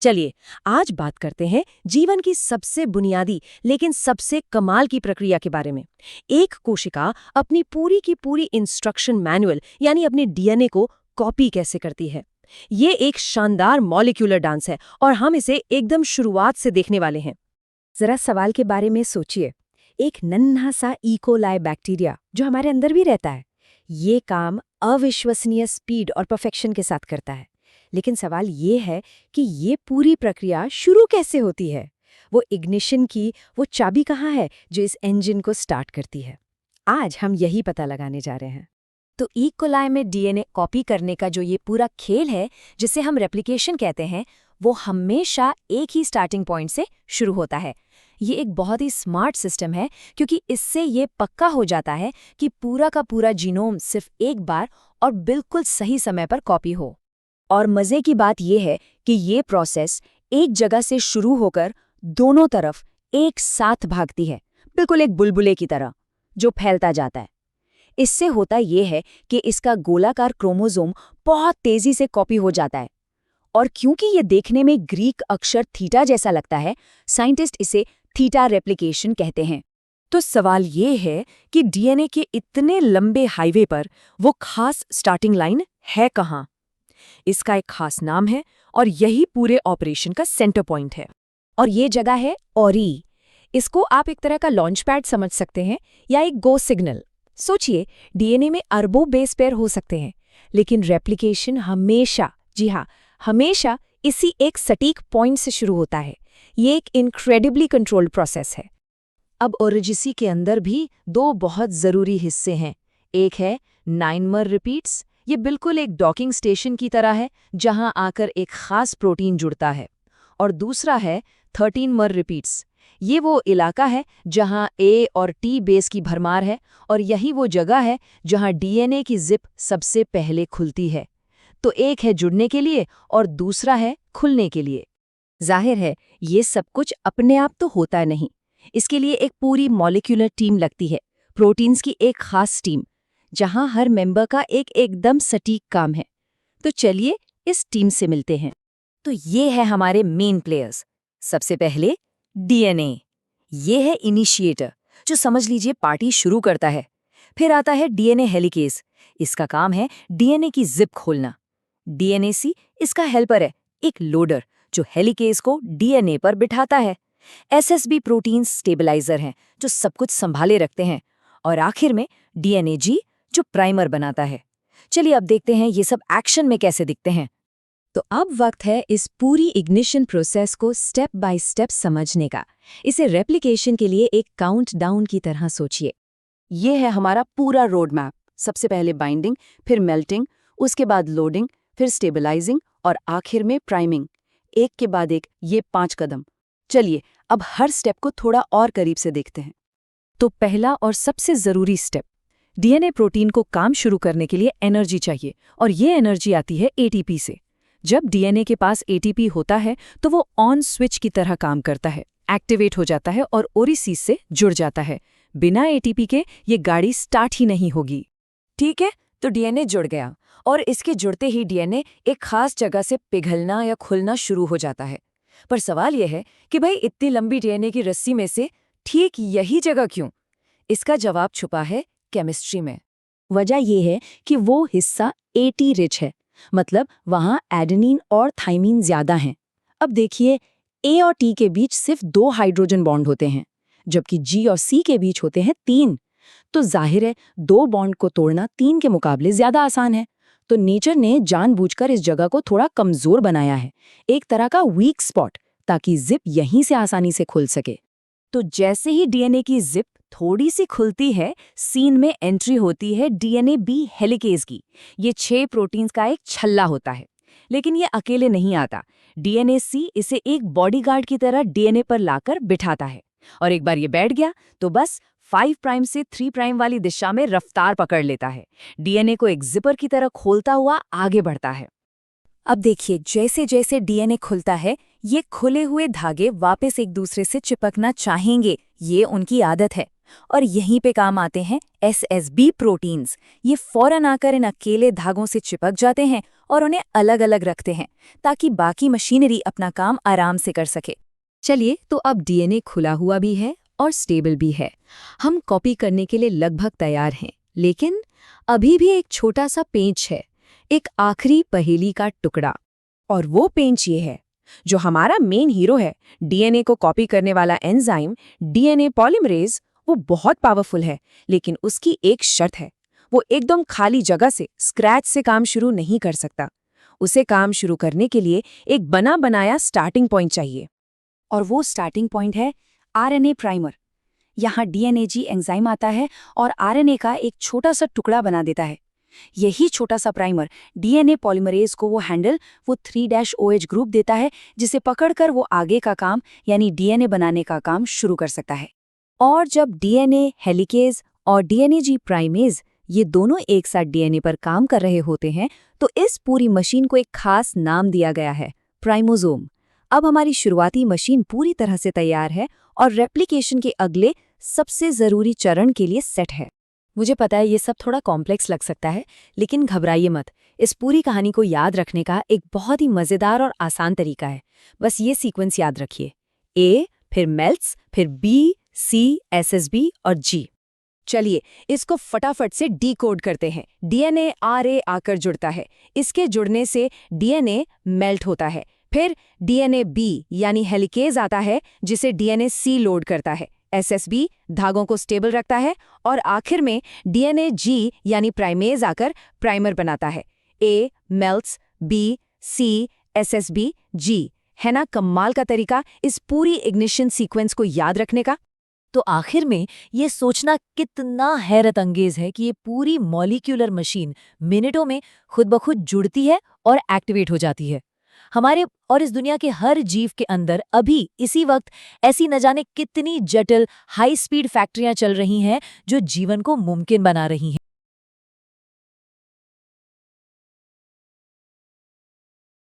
चलिए आज बात करते हैं जीवन की सबसे बुनियादी लेकिन सबसे कमाल की प्रक्रिया के बारे में। एक कोशिका अपनी पूरी की पूरी इंस्ट्रक्शन मैनुअल यानी अपने डीएनए को कॉपी कैसे करती है। ये एक शानदार मॉलिक्यूलर डांस है और हम इसे एकदम शुरुआत से देखने वाले हैं। जरा सवाल के बारे में सोचिए। एक नन्हा सा इकोलाई बैक्टीरिया जो हमारे अंदर भी रहता है, ये काम अविश्वसनीय स्पीड और परफेक्शन के साथ करता है। लेकिन सवाल ये है कि ये पूरी प्रक्रिया शुरू कैसे होती है? वो इग्निशन की वो चाबी कहाँ है जो इस इंजन को स्टार्ट करती है? आज हम यही पता लगाने जा रहे हैं। तो ई कोलाई में डीएनए कॉपी करने का जो ये पूरा खेल है, जिसे हम रेप्लिकेशन कहते हैं, वो हमेशा एक ही स्टार्टिंग पॉइंट से शुरू होता है। ये एक बहुत ही स्मार्ट सिस्टम है क्योंकि इससे ये पक्का हो जाता है कि पूरा का पूरा जीनोम सिर्फ एक बार और बिल्कुल सही समय पर कॉपी हो। और मजे की बात यह है कि ये प्रोसेस एक जगह से शुरू होकर दोनों तरफ एक साथ भागती है, बिल्कुल एक बुलबुले की तरह जो फैलता जाता है। इससे होता यह है कि इसका गोलाकार क्रोमोसोम बहुत तेजी से कॉपी हो जाता है। और क्योंकि ये देखने में ग्रीक अक्षर थीटा जैसा लगता है, साइंटिस्ट इसे थीटा रेप्लिकेशन कहते हैं। तो सवाल ये है कि डीएनए के इतने लंबे हाईवे पर वो खास स्टार्टिंग लाइन है कहाँ? इसका एक खास नाम है और यही पूरे ऑपरेशन का सेंटर पॉइंट है। और ये जगह है ओरी। इसको आप एक तरह का लॉन्च पैड समझ सकते हैं या एक गो सिग्नल। सोचिए, डीएनए में अरबों बेस पेयर हो सकते हैं, लेकिन रेप्लिकेशन हमेशा, जी हाँ, हमेशा इसी एक सटीक पॉइंट से शुरू होता है। ये एक इनक्रेडिबली कंट्रोल्ड प्रोसेस है। अब ओरिजिसी के अंदर भी दो बहुत ज़रूरी हिस्से हैं। एक है 9 रिपीट्स। ये बिल्कुल एक डॉकिंग स्टेशन की तरह है जहां आकर एक खास प्रोटीन जुड़ता है। और दूसरा है 13 रिपीट्स। ये वो इलाका है जहां ए और टी बेस की भरमार है और यही वो जगह है जहां डीएनए की जिप सबसे पहले खुलती है। तो एक है जुड़ने के लिए और दूसरा है खुलने के लिए। जाहिर है ये सब कुछ अपने आप तो होता नहीं। इसके लिए एक पूरी मॉलिक्यूलर टीम लगती है, प्रोटीन्स की एक खास टीम, जहां हर मेंबर का एक एकदम सटीक काम है। तो चलिए इस टीम से मिलते हैं। तो ये है हमारे मेन प्लेयर्स। सबसे पहले डीएनए। ये है इनिशिएटर जो समझ लीजिए पार्टी शुरू करता है। फिर आता है डीएनए हेलिकेज। इसका काम है डीएनए की जिप खोलना। डीएनएसी इसका हेल्पर है, एक लोडर जो हेलिकेज को डीएनए पर बिठाता है। एसएसबी प्रोटीन स्टेबलाइजर हैं जो सब कुछ संभाले रखते हैं। और आखिर में डीएनएजी जो प्राइमर बनाता है। चलिए अब देखते हैं ये सब एक्शन में कैसे दिखते हैं। तो अब वक्त है इस पूरी इग्निशन प्रोसेस को स्टेप बाय स्टेप समझने का। इसे रेप्लिकेशन के लिए एक काउंटडाउन की तरह सोचिए। ये है हमारा पूरा रोड मैप। सबसे पहले बाइंडिंग, फिर मेल्टिंग, उसके बाद लोडिंग, फिर स्टेबलाइजिंग और आखिर में प्राइमिंग। एक के बाद एक ये 5 कदम। चलिए अब हर स्टेप को थोड़ा और करीब से देखते हैं। तो पहला और सबसे ज़रूरी स्टेप, डीएनए प्रोटीन को काम शुरू करने के लिए एनर्जी चाहिए और ये एनर्जी आती है एटीपी से। जब डीएनए के पास एटीपी होता है तो वो ऑन स्विच की तरह काम करता है, एक्टिवेट हो जाता है और ओरिसीज से जुड़ जाता है। बिना एटीपी के ये गाड़ी स्टार्ट ही नहीं होगी। ठीक है, तो डीएनए जुड़ गया और इसके जुड़ते ही डीएनए एक खास जगह से पिघलना या खुलना शुरू हो जाता है। पर सवाल यह है कि भाई इतनी लंबी डीएनए की रस्सी में से ठीक यही जगह क्यों? इसका जवाब छुपा है केमिस्ट्री में। वजह यह है कि वो हिस्सा एटी रिच है, मतलब वहां एडेनिन और थाइमीन ज्यादा हैं। अब देखिए, ए और टी के बीच सिर्फ 2 हाइड्रोजन बॉन्ड होते हैं, जबकि जी और सी के बीच होते हैं 3। तो जाहिर है 2 बॉन्ड को तोड़ना 3 के मुकाबले ज्यादा आसान है। तो नेचर ने जानबूझकर इस जगह को थोड़ा कमजोर बनाया है, एक तरह का वीक स्पॉट, ताकि जिप यहीं से आसानी से खुल सके। तो जैसे ही डीएनए की जिप थोड़ी सी खुलती है, सीन में एंट्री होती है डीएनए बी हेलिकेज की। ये 6 प्रोटीन्स का एक छल्ला होता है, लेकिन ये अकेले नहीं आता। डीएनए सी इसे एक बॉडीगार्ड की तरह डीएनए पर लाकर बिठाता है और एक बार ये बैठ गया तो बस 5 प्राइम से 3 प्राइम वाली दिशा में रफ्तार पकड़ लेता है। डीएनए को एक जिपर की तरह खोलता हुआ आगे बढ़ता है। अब देखिए, जैसे जैसे डीएनए खुलता है, ये खुले हुए धागे वापस एक दूसरे से चिपकना चाहेंगे। ये उनकी आदत है। और यहीं पे काम आते हैं SSB प्रोटीन्स। ये फौरन आकर इन अकेले धागों से चिपक जाते हैं और उन्हें अलग अलग रखते हैं ताकि बाकी मशीनरी अपना काम आराम से कर सके। चलिए, तो अब डीएनए खुला हुआ भी है और स्टेबल भी है। हम कॉपी करने के लिए लगभग तैयार हैं, लेकिन अभी भी एक छोटा सा पेंच है, एक आखिरी पहेली का टुकड़ा। और वो पेंच ये है, जो हमारा मेन हीरो है, डीएनए को कॉपी करने वाला एंजाइम डीएनए पॉलीमरेज, वो बहुत पावरफुल है, लेकिन उसकी एक शर्त है। वो एकदम खाली जगह से, स्क्रैच से काम शुरू नहीं कर सकता। उसे काम शुरू करने के लिए एक बना बनाया स्टार्टिंग पॉइंट चाहिए। और वो स्टार्टिंग पॉइंट है RNA प्राइमर। यहाँ DNAG एंजाइम आता है और RNA का एक छोटा सा टुकड़ा बना देता है। यही छोटा सा प्राइमर DNA पॉलीमरेज को वो हैंडल, वो 3-OH ग्रुप देता है, जिसे पकड़कर वो आगे का काम यानी DNA बनाने का काम शुरू कर सकता है। और जब DNA हेलिकेज और DNAG प्राइमेज ये दोनों एक साथ DNA पर काम कर रहे होते हैं, तो इस पूरी मशीन को एक खास नाम दिया गया है, प्राइमोसोम। अब हमारी शुरुआती मशीन पूरी तरह से तैयार है और रेप्लिकेशन के अगले सबसे ज़रूरी चरण के लिए सेट है। मुझे पता है ये सब थोड़ा कॉम्प्लेक्स लग सकता है, लेकिन घबराइए मत। इस पूरी कहानी को याद रखने का एक बहुत ही मज़ेदार और आसान तरीका है। बस ये सीक्वेंस याद रखिए, A, फिर मेल्ट्स, फिर B, C, SSB और G। चलिए, इसको फटाफट से डीकोड करते हैं। DNA RA आकर जुड़ता है। इसके जुड़ने से DNA मेल्ट होता है। फिर DNA B यानी हेलिकेज आता है, जिसे DNA C लोड करता है। SSB धागों को स्टेबल रखता है और आखिर में DNA G यानी प्राइमेज आकर प्राइमर बनाता है। A melts, B, C, SSB, G। है ना कमाल का तरीका इस पूरी इग्निशन सीक्वेंस को याद रखने का? तो आखिर में ये सोचना कितना हैरत अंगेज है कि ये पूरी मॉलिक्यूलर मशीन मिनटों में खुद ब खुद जुड़ती है और एक्टिवेट हो जाती है। हमारे और इस दुनिया के हर जीव के अंदर अभी इसी वक्त ऐसी न जाने कितनी जटिल हाई स्पीड फैक्ट्रियां चल रही हैं जो जीवन को मुमकिन बना रही हैं।